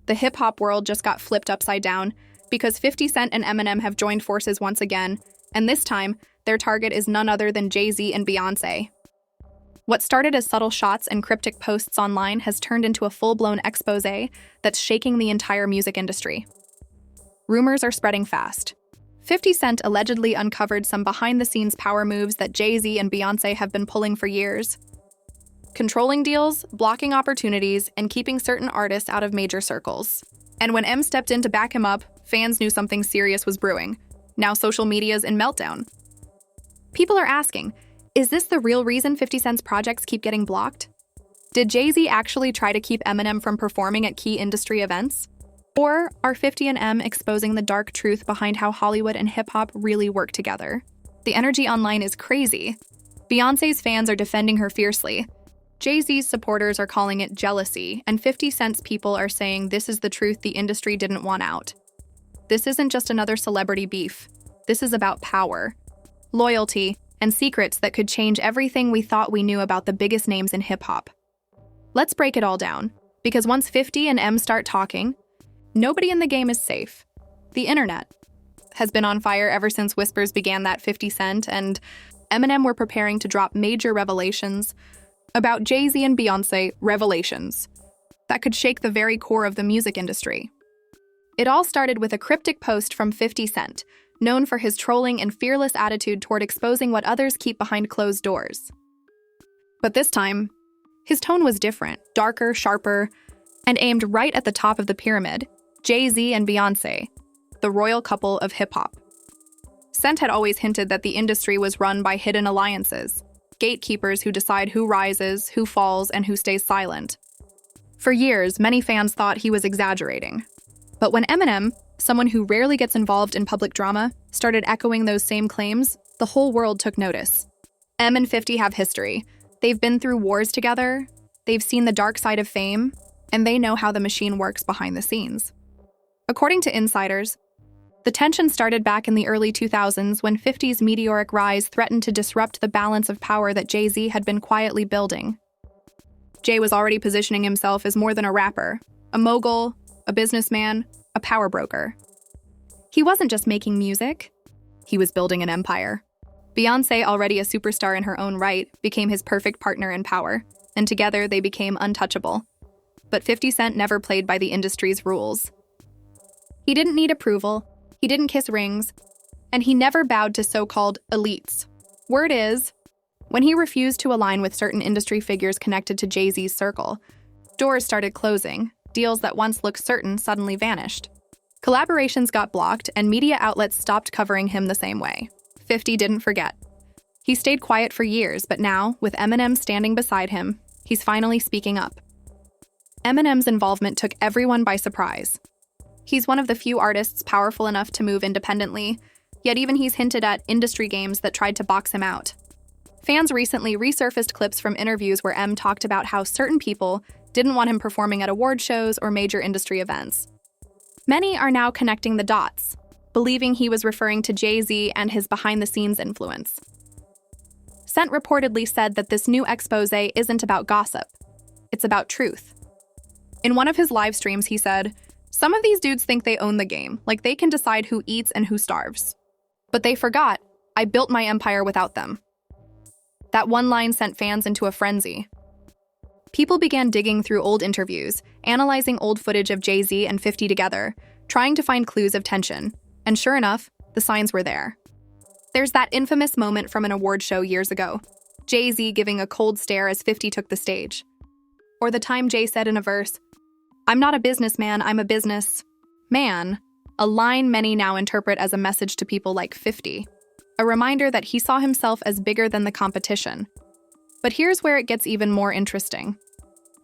the hip-hop world just got flipped upside down because 50 Cent and Eminem have joined forces once again, and this time, their target is none other than Jay-Z and Beyoncé. What started as subtle shots and cryptic posts online has turned into a full-blown exposé that's shaking the entire music industry. Rumors are spreading fast. 50 Cent allegedly uncovered some behind-the-scenes power moves that Jay-Z and Beyoncé have been pulling for years. Controlling deals, blocking opportunities, and keeping certain artists out of major circles. And when M stepped in to back him up, fans knew something serious was brewing. Now social media's in meltdown. People are asking, is this the real reason 50 Cent's projects keep getting blocked? Did Jay-Z actually try to keep Eminem from performing at key industry events? Or are 50 and M exposing the dark truth behind how Hollywood and hip-hop really work together? The energy online is crazy. Beyoncé's fans are defending her fiercely. Jay-Z's supporters are calling it jealousy, and 50 Cent's people are saying this is the truth the industry didn't want out. This isn't just another celebrity beef. This is about power, loyalty, and secrets that could change everything we thought we knew about the biggest names in hip-hop. Let's break it all down, because once 50 and M start talking, nobody in the game is safe. The internet has been on fire ever since whispers began that 50 Cent and Eminem were preparing to drop major revelations about Jay-Z and Beyoncé, revelations that could shake the very core of the music industry. It all started with a cryptic post from 50 Cent, known for his trolling and fearless attitude toward exposing what others keep behind closed doors. But this time, his tone was different, darker, sharper, and aimed right at the top of the pyramid, Jay-Z and Beyoncé, the royal couple of hip-hop. Cent had always hinted that the industry was run by hidden alliances, gatekeepers who decide who rises, who falls, and who stays silent. For years, many fans thought he was exaggerating. But when Eminem, someone who rarely gets involved in public drama, started echoing those same claims, the whole world took notice. M and 50 have history. They've been through wars together, they've seen the dark side of fame, and they know how the machine works behind the scenes. According to insiders, the tension started back in the early 2000s when 50's meteoric rise threatened to disrupt the balance of power that Jay-Z had been quietly building. Jay was already positioning himself as more than a rapper, a mogul, a businessman, a power broker. He wasn't just making music, he was building an empire. Beyoncé, already a superstar in her own right, became his perfect partner in power, and together they became untouchable. But 50 Cent never played by the industry's rules. He didn't need approval, he didn't kiss rings, and he never bowed to so-called elites. Word is, when he refused to align with certain industry figures connected to Jay-Z's circle, doors started closing, deals that once looked certain suddenly vanished. Collaborations got blocked, and media outlets stopped covering him the same way. 50 didn't forget. He stayed quiet for years, but now, with Eminem standing beside him, he's finally speaking up. Eminem's involvement took everyone by surprise. He's one of the few artists powerful enough to move independently, yet even he's hinted at industry games that tried to box him out. Fans recently resurfaced clips from interviews where M talked about how certain people didn't want him performing at award shows or major industry events. Many are now connecting the dots, believing he was referring to Jay-Z and his behind-the-scenes influence. Cent reportedly said that this new exposé isn't about gossip, it's about truth. In one of his live streams, he said, "Some of these dudes think they own the game, like they can decide who eats and who starves. But they forgot, I built my empire without them." That one line sent fans into a frenzy. People began digging through old interviews, analyzing old footage of Jay-Z and 50 together, trying to find clues of tension. And sure enough, the signs were there. There's that infamous moment from an award show years ago, Jay-Z giving a cold stare as 50 took the stage. Or the time Jay said in a verse, "I'm not a businessman, I'm a business man," a line many now interpret as a message to people like 50, a reminder that he saw himself as bigger than the competition. But here's where it gets even more interesting.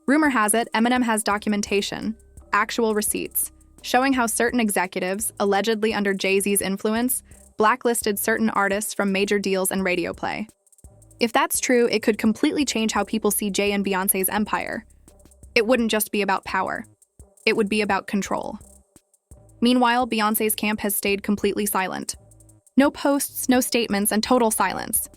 Rumor has it, Eminem has documentation, actual receipts, showing how certain executives, allegedly under Jay-Z's influence, blacklisted certain artists from major deals and radio play. If that's true, it could completely change how people see Jay and Beyoncé's empire. It wouldn't just be about power. It would be about control. Meanwhile, Beyoncé's camp has stayed completely silent. No posts, no statements, and total silence.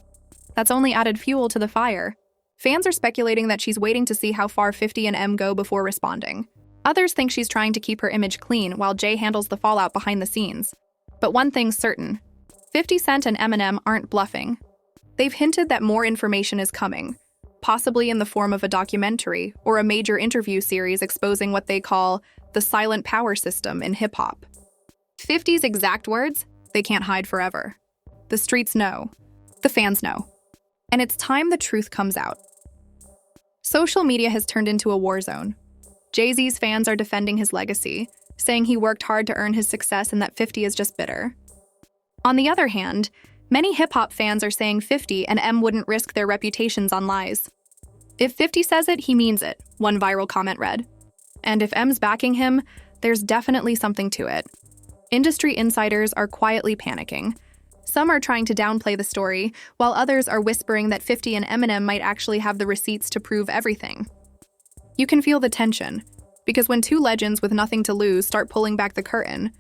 That's only added fuel to the fire. Fans are speculating that she's waiting to see how far 50 and M go before responding. Others think she's trying to keep her image clean while Jay handles the fallout behind the scenes. But one thing's certain, 50 Cent and Eminem aren't bluffing. They've hinted that more information is coming, possibly in the form of a documentary or a major interview series exposing what they call the silent power system in hip-hop. 50's exact words, they can't hide forever. The streets know. The fans know. And it's time the truth comes out. Social media has turned into a war zone. Jay-Z's fans are defending his legacy, saying he worked hard to earn his success and that 50 is just bitter. On the other hand, many hip-hop fans are saying 50 and M wouldn't risk their reputations on lies. If 50 says it, he means it, one viral comment read. And if M's backing him, there's definitely something to it. Industry insiders are quietly panicking. Some are trying to downplay the story, while others are whispering that 50 and Eminem might actually have the receipts to prove everything. You can feel the tension, because when two legends with nothing to lose start pulling back the curtain,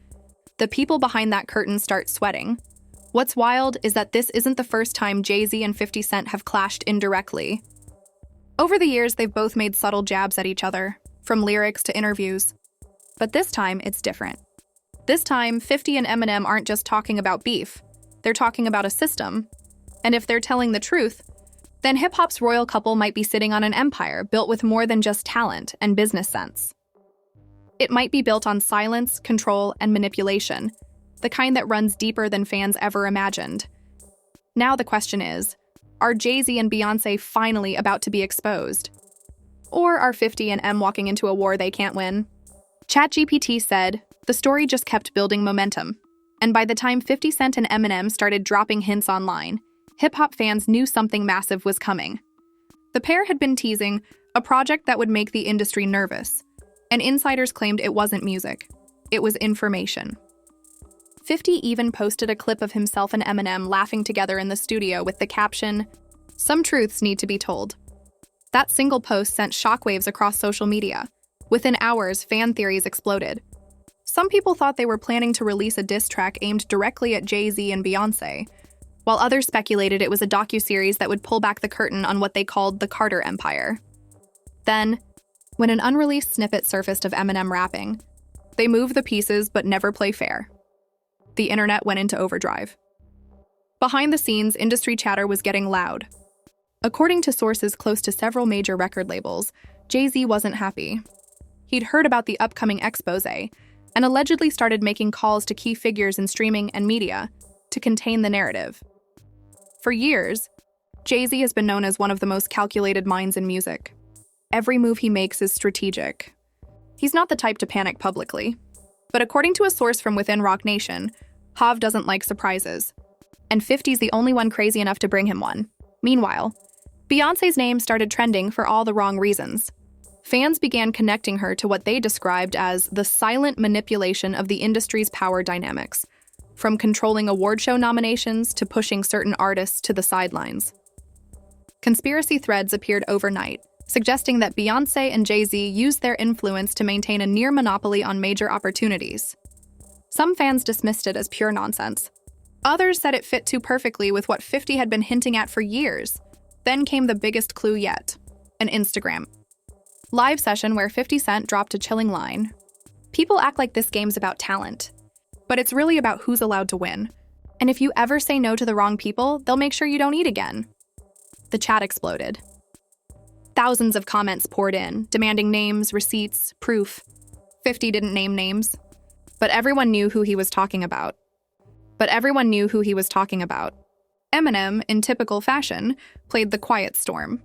the people behind that curtain start sweating. What's wild is that this isn't the first time Jay-Z and 50 Cent have clashed indirectly. Over the years, they've both made subtle jabs at each other, from lyrics to interviews. But this time, it's different. This time, 50 and Eminem aren't just talking about beef. They're talking about a system. And if they're telling the truth, then hip-hop's royal couple might be sitting on an empire built with more than just talent and business sense. It might be built on silence, control, and manipulation, the kind that runs deeper than fans ever imagined. Now the question is, are Jay-Z and Beyoncé finally about to be exposed? Or are 50 and M walking into a war they can't win? ChatGPT said, the story just kept building momentum. And by the time 50 Cent and Eminem started dropping hints online, hip-hop fans knew something massive was coming. The pair had been teasing a project that would make the industry nervous, and insiders claimed it wasn't music, it was information. 50 even posted a clip of himself and Eminem laughing together in the studio with the caption, "Some truths need to be told." That single post sent shockwaves across social media. Within hours, fan theories exploded. Some people thought they were planning to release a diss track aimed directly at Jay-Z and Beyoncé, while others speculated it was a docuseries that would pull back the curtain on what they called the Carter Empire. Then, when an unreleased snippet surfaced of Eminem rapping, they move the pieces but never play fair. The internet went into overdrive. Behind the scenes, industry chatter was getting loud. According to sources close to several major record labels, Jay-Z wasn't happy. He'd heard about the upcoming expose and allegedly started making calls to key figures in streaming and media to contain the narrative. For years, Jay-Z has been known as one of the most calculated minds in music. Every move he makes is strategic. He's not the type to panic publicly. But according to a source from within Rock Nation, Hav doesn't like surprises. And 50's the only one crazy enough to bring him one. Meanwhile, Beyoncé's name started trending for all the wrong reasons. Fans began connecting her to what they described as the silent manipulation of the industry's power dynamics, from controlling award show nominations to pushing certain artists to the sidelines. Conspiracy threads appeared overnight, suggesting that Beyoncé and Jay-Z used their influence to maintain a near monopoly on major opportunities. Some fans dismissed it as pure nonsense. Others said it fit too perfectly with what 50 had been hinting at for years. Then came the biggest clue yet, an Instagram live session where 50 Cent dropped a chilling line. People act like this game's about talent, but it's really about who's allowed to win. And if you ever say no to the wrong people, they'll make sure you don't eat again. The chat exploded. Thousands of comments poured in, demanding names, receipts, proof. 50 didn't name names, but everyone knew who he was talking about. Eminem, in typical fashion, played the quiet storm.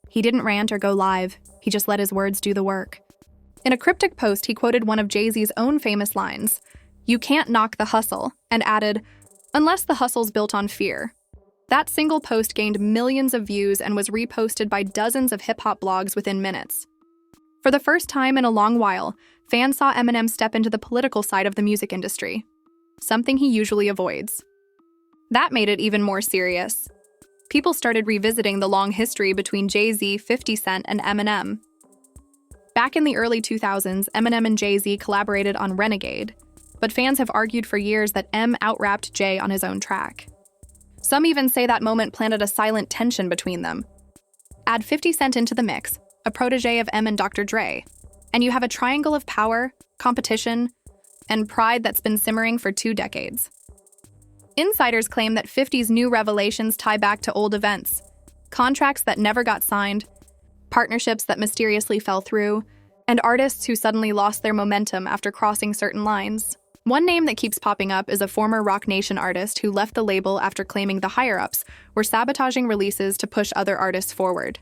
He didn't rant or go live, he just let his words do the work. In a cryptic post, he quoted one of Jay-Z's own famous lines, "You can't knock the hustle," and added, "Unless the hustle's built on fear." That single post gained millions of views and was reposted by dozens of hip-hop blogs within minutes. For the first time in a long while, fans saw Eminem step into the political side of the music industry, something he usually avoids. That made it even more serious. People started revisiting the long history between Jay-Z, 50 Cent, and Eminem. Back in the early 2000s, Eminem and Jay-Z collaborated on Renegade, but fans have argued for years that M out-rapped Jay on his own track. Some even say that moment planted a silent tension between them. Add 50 Cent into the mix, a protege of M and Dr. Dre, And you have a triangle of power, competition, and pride that's been simmering for 2 decades. Insiders claim that 50's new revelations tie back to old events, contracts that never got signed, partnerships that mysteriously fell through, and artists who suddenly lost their momentum after crossing certain lines. One name that keeps popping up is a former Rock Nation artist who left the label after claiming the higher-ups were sabotaging releases to push other artists forward.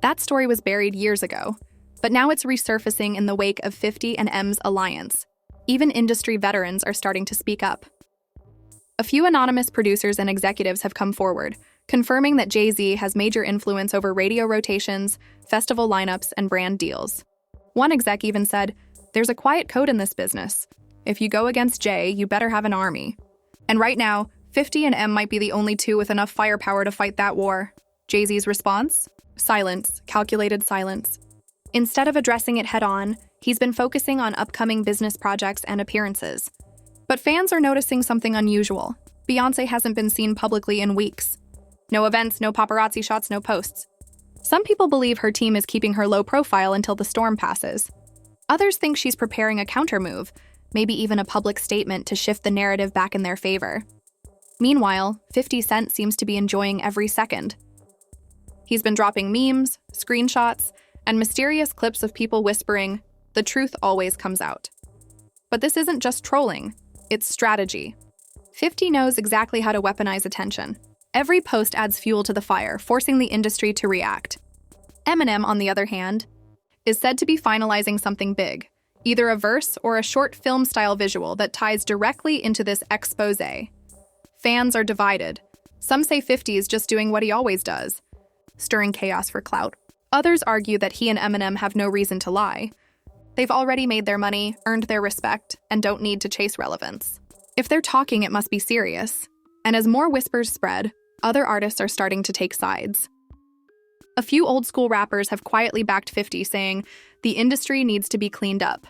That story was buried years ago, but now it's resurfacing in the wake of 50 and M's alliance. Even industry veterans are starting to speak up. A few anonymous producers and executives have come forward, confirming that Jay-Z has major influence over radio rotations, festival lineups, and brand deals. One exec even said, "There's a quiet code in this business. If you go against Jay, you better have an army." And right now, 50 and M might be the only two with enough firepower to fight that war. Jay-Z's response? Silence, calculated silence. Instead of addressing it head-on, he's been focusing on upcoming business projects and appearances. But fans are noticing something unusual. Beyoncé hasn't been seen publicly in weeks. No events, no paparazzi shots, no posts. Some people believe her team is keeping her low profile until the storm passes. Others think she's preparing a countermove, maybe even a public statement to shift the narrative back in their favor. Meanwhile, 50 Cent seems to be enjoying every second. He's been dropping memes, screenshots, and mysterious clips of people whispering, "The truth always comes out." But this isn't just trolling, it's strategy. 50 knows exactly how to weaponize attention. Every post adds fuel to the fire, forcing the industry to react. Eminem, on the other hand, is said to be finalizing something big, either a verse or a short film-style visual that ties directly into this exposé. Fans are divided. Some say 50 is just doing what he always does, stirring chaos for clout. Others argue that he and Eminem have no reason to lie. They've already made their money, earned their respect, and don't need to chase relevance. If they're talking, it must be serious. And as more whispers spread, other artists are starting to take sides. A few old-school rappers have quietly backed 50, saying, "The industry needs to be cleaned up."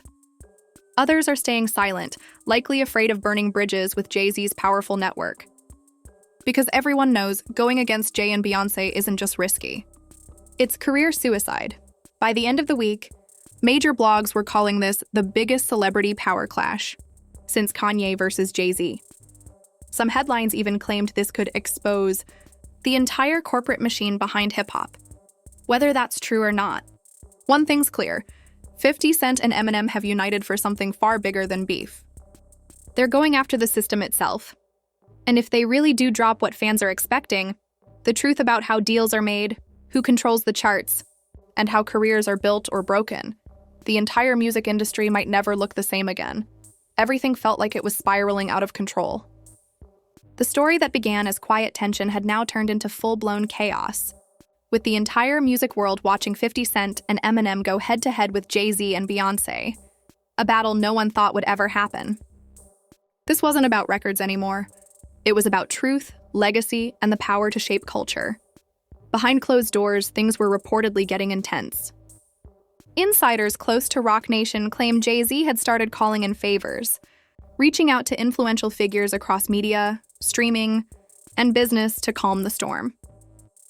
Others are staying silent, likely afraid of burning bridges with Jay-Z's powerful network. Because everyone knows going against Jay and Beyoncé isn't just risky. It's career suicide. By the end of the week, major blogs were calling this the biggest celebrity power clash since Kanye versus Jay-Z. Some headlines even claimed this could expose the entire corporate machine behind hip-hop. Whether that's true or not, one thing's clear: 50 Cent and Eminem have united for something far bigger than beef. They're going after the system itself. And if they really do drop what fans are expecting, the truth about how deals are made, who controls the charts, and how careers are built or broken, the entire music industry might never look the same again. Everything felt like it was spiraling out of control. The story that began as quiet tension had now turned into full-blown chaos, with the entire music world watching 50 Cent and Eminem go head-to-head with Jay-Z and Beyoncé, a battle no one thought would ever happen. This wasn't about records anymore. It was about truth, legacy, and the power to shape culture. Behind closed doors, things were reportedly getting intense. Insiders close to Rock Nation claim Jay-Z had started calling in favors, reaching out to influential figures across media, streaming, and business to calm the storm.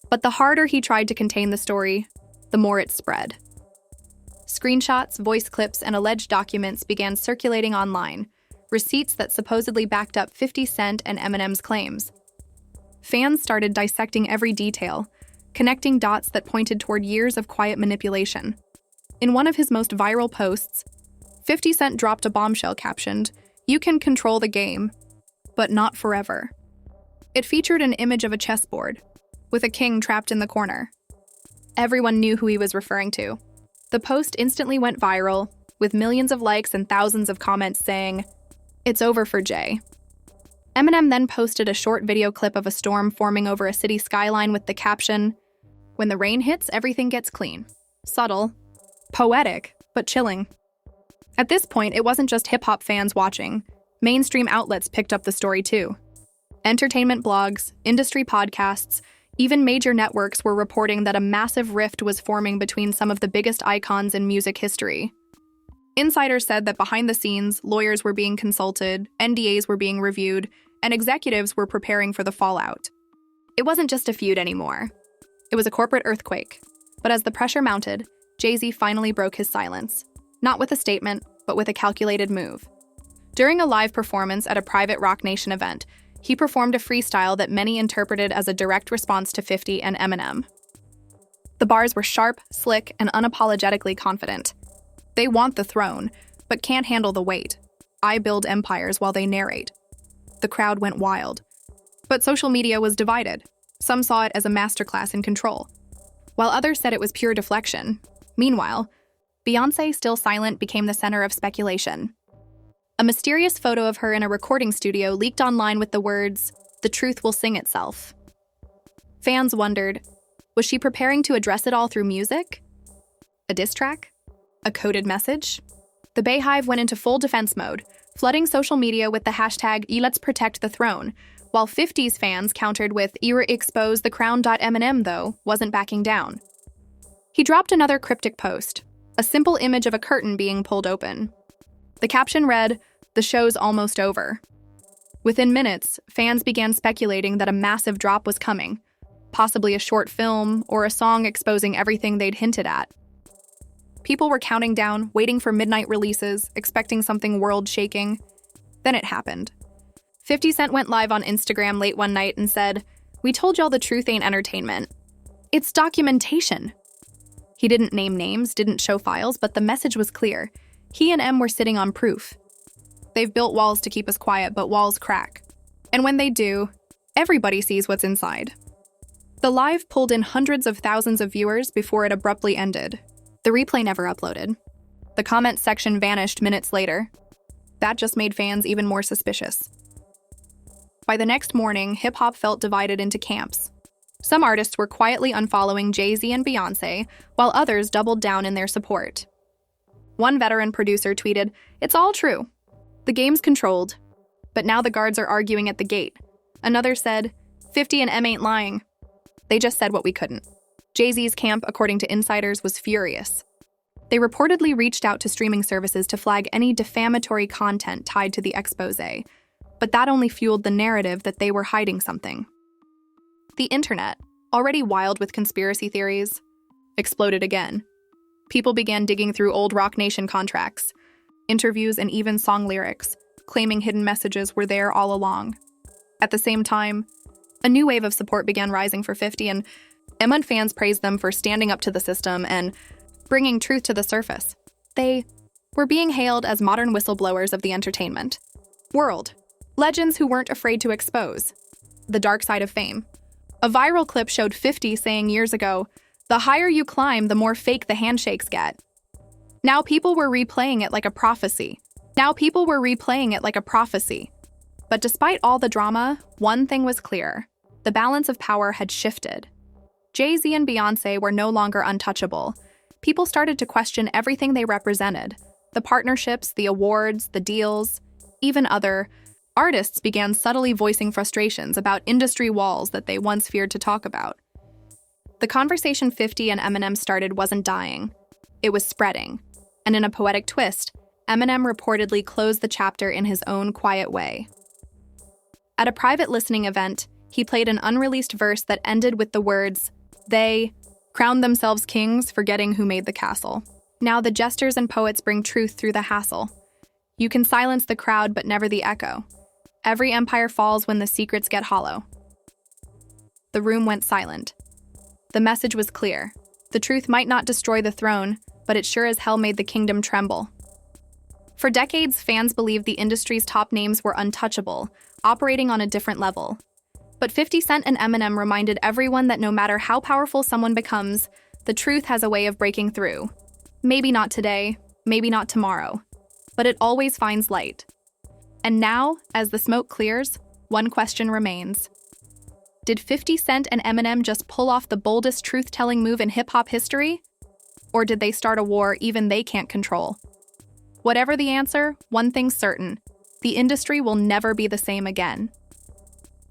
But the harder he tried to contain the story, the more it spread. Screenshots, voice clips, and alleged documents began circulating online, receipts that supposedly backed up 50 Cent and Eminem's claims. Fans started dissecting every detail, connecting dots that pointed toward years of quiet manipulation. In one of his most viral posts, 50 Cent dropped a bombshell captioned, "You can control the game, but not forever." It featured an image of a chessboard, with a king trapped in the corner. Everyone knew who he was referring to. The post instantly went viral, with millions of likes and thousands of comments saying, "It's over for Jay." Eminem then posted a short video clip of a storm forming over a city skyline with the caption, "When the rain hits, everything gets clean." Subtle, poetic, but chilling. At this point, it wasn't just hip-hop fans watching. Mainstream outlets picked up the story too. Entertainment blogs, industry podcasts, even major networks were reporting that a massive rift was forming between some of the biggest icons in music history. Insiders said that behind the scenes, lawyers were being consulted, NDAs were being reviewed, and executives were preparing for the fallout. It wasn't just a feud anymore. It was a corporate earthquake. But as the pressure mounted, Jay-Z finally broke his silence, not with a statement, but with a calculated move. During a live performance at a private Rock Nation event, he performed a freestyle that many interpreted as a direct response to 50 and Eminem. The bars were sharp, slick, and unapologetically confident. They want the throne, but can't handle the weight. I build empires while they narrate. The crowd went wild. But social media was divided. Some saw it as a masterclass in control, while others said it was pure deflection. Meanwhile, Beyoncé, still silent, became the center of speculation. A mysterious photo of her in a recording studio leaked online with the words, "The truth will sing itself." Fans wondered, was she preparing to address it all through music? A diss track? A coded message? The Bayhive went into full defense mode, flooding social media with the hashtag #Let's Protect the Throne, while 50's fans countered with "Expose the crown." Eminem, though, wasn't backing down. He dropped another cryptic post, a simple image of a curtain being pulled open. The caption read, "The show's almost over." Within minutes, fans began speculating that a massive drop was coming, possibly a short film or a song exposing everything they'd hinted at. People were counting down, waiting for midnight releases, expecting something world-shaking. Then it happened. 50 Cent went live on Instagram late one night and said, "We told y'all the truth ain't entertainment. It's documentation." He didn't name names, didn't show files, but the message was clear. He and M were sitting on proof. They've built walls to keep us quiet, but walls crack. And when they do, everybody sees what's inside. The live pulled in hundreds of thousands of viewers before it abruptly ended. The replay never uploaded. The comment section vanished minutes later. That just made fans even more suspicious. By the next morning, hip-hop felt divided into camps. Some artists were quietly unfollowing Jay-Z and Beyoncé, while others doubled down in their support. One veteran producer tweeted, "It's all true. The game's controlled. But now the guards are arguing at the gate." Another said, 50 and M ain't lying. They just said what we couldn't. Jay-Z's camp, according to insiders, was furious. They reportedly reached out to streaming services to flag any defamatory content tied to the exposé, but that only fueled the narrative that they were hiding something. The internet, already wild with conspiracy theories, exploded again. People began digging through old Rock Nation contracts, interviews, and even song lyrics, claiming hidden messages were there all along. At the same time, a new wave of support began rising for 50, and Eminem fans praised them for standing up to the system and bringing truth to the surface. They were being hailed as modern whistleblowers of the entertainment world, legends who weren't afraid to expose the dark side of fame. A viral clip showed 50 saying years ago, "The higher you climb, the more fake the handshakes get." Now people were replaying it like a prophecy. But despite all the drama, one thing was clear. The balance of power had shifted. Jay-Z and Beyoncé were no longer untouchable. People started to question everything they represented. The partnerships, the awards, the deals, even other artists began subtly voicing frustrations about industry walls that they once feared to talk about. The conversation 50 and Eminem started wasn't dying. It was spreading. And in a poetic twist, Eminem reportedly closed the chapter in his own quiet way. At a private listening event, he played an unreleased verse that ended with the words, "They crowned themselves kings, forgetting who made the castle. Now the jesters and poets bring truth through the hassle. You can silence the crowd, but never the echo. Every empire falls when the secrets get hollow." The room went silent. The message was clear. The truth might not destroy the throne, but it sure as hell made the kingdom tremble. For decades, fans believed the industry's top names were untouchable, operating on a different level. But 50 Cent and Eminem reminded everyone that no matter how powerful someone becomes, the truth has a way of breaking through. Maybe not today, maybe not tomorrow, but it always finds light. And now, as the smoke clears, one question remains. Did 50 Cent and Eminem just pull off the boldest truth-telling move in hip-hop history? Or did they start a war even they can't control? Whatever the answer, one thing's certain. The industry will never be the same again.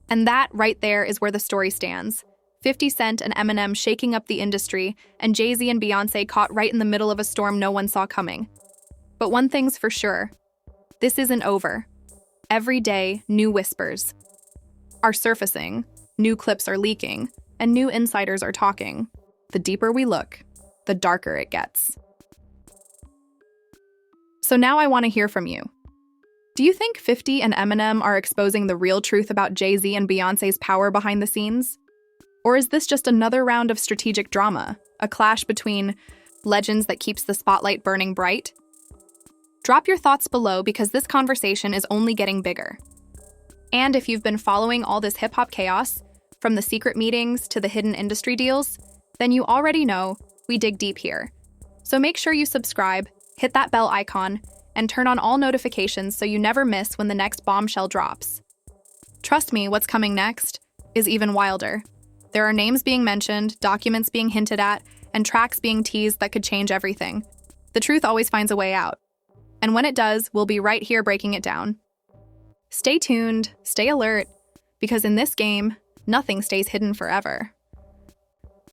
And that, right there, is where the story stands. 50 Cent and Eminem shaking up the industry, and Jay-Z and Beyoncé caught right in the middle of a storm no one saw coming. But one thing's for sure. This isn't over. Every day, new whispers are surfacing, new clips are leaking, and new insiders are talking. The deeper we look, the darker it gets. So now I want to hear from you. Do you think 50 and Eminem are exposing the real truth about Jay-Z and Beyoncé's power behind the scenes? Or is this just another round of strategic drama, a clash between legends that keeps the spotlight burning bright? Drop your thoughts below because this conversation is only getting bigger. And if you've been following all this hip-hop chaos, from the secret meetings to the hidden industry deals, then you already know we dig deep here. So make sure you subscribe, hit that bell icon, and turn on all notifications so you never miss when the next bombshell drops. Trust me, what's coming next is even wilder. There are names being mentioned, documents being hinted at, and tracks being teased that could change everything. The truth always finds a way out. And when it does, we'll be right here breaking it down. Stay tuned, stay alert, because in this game, nothing stays hidden forever.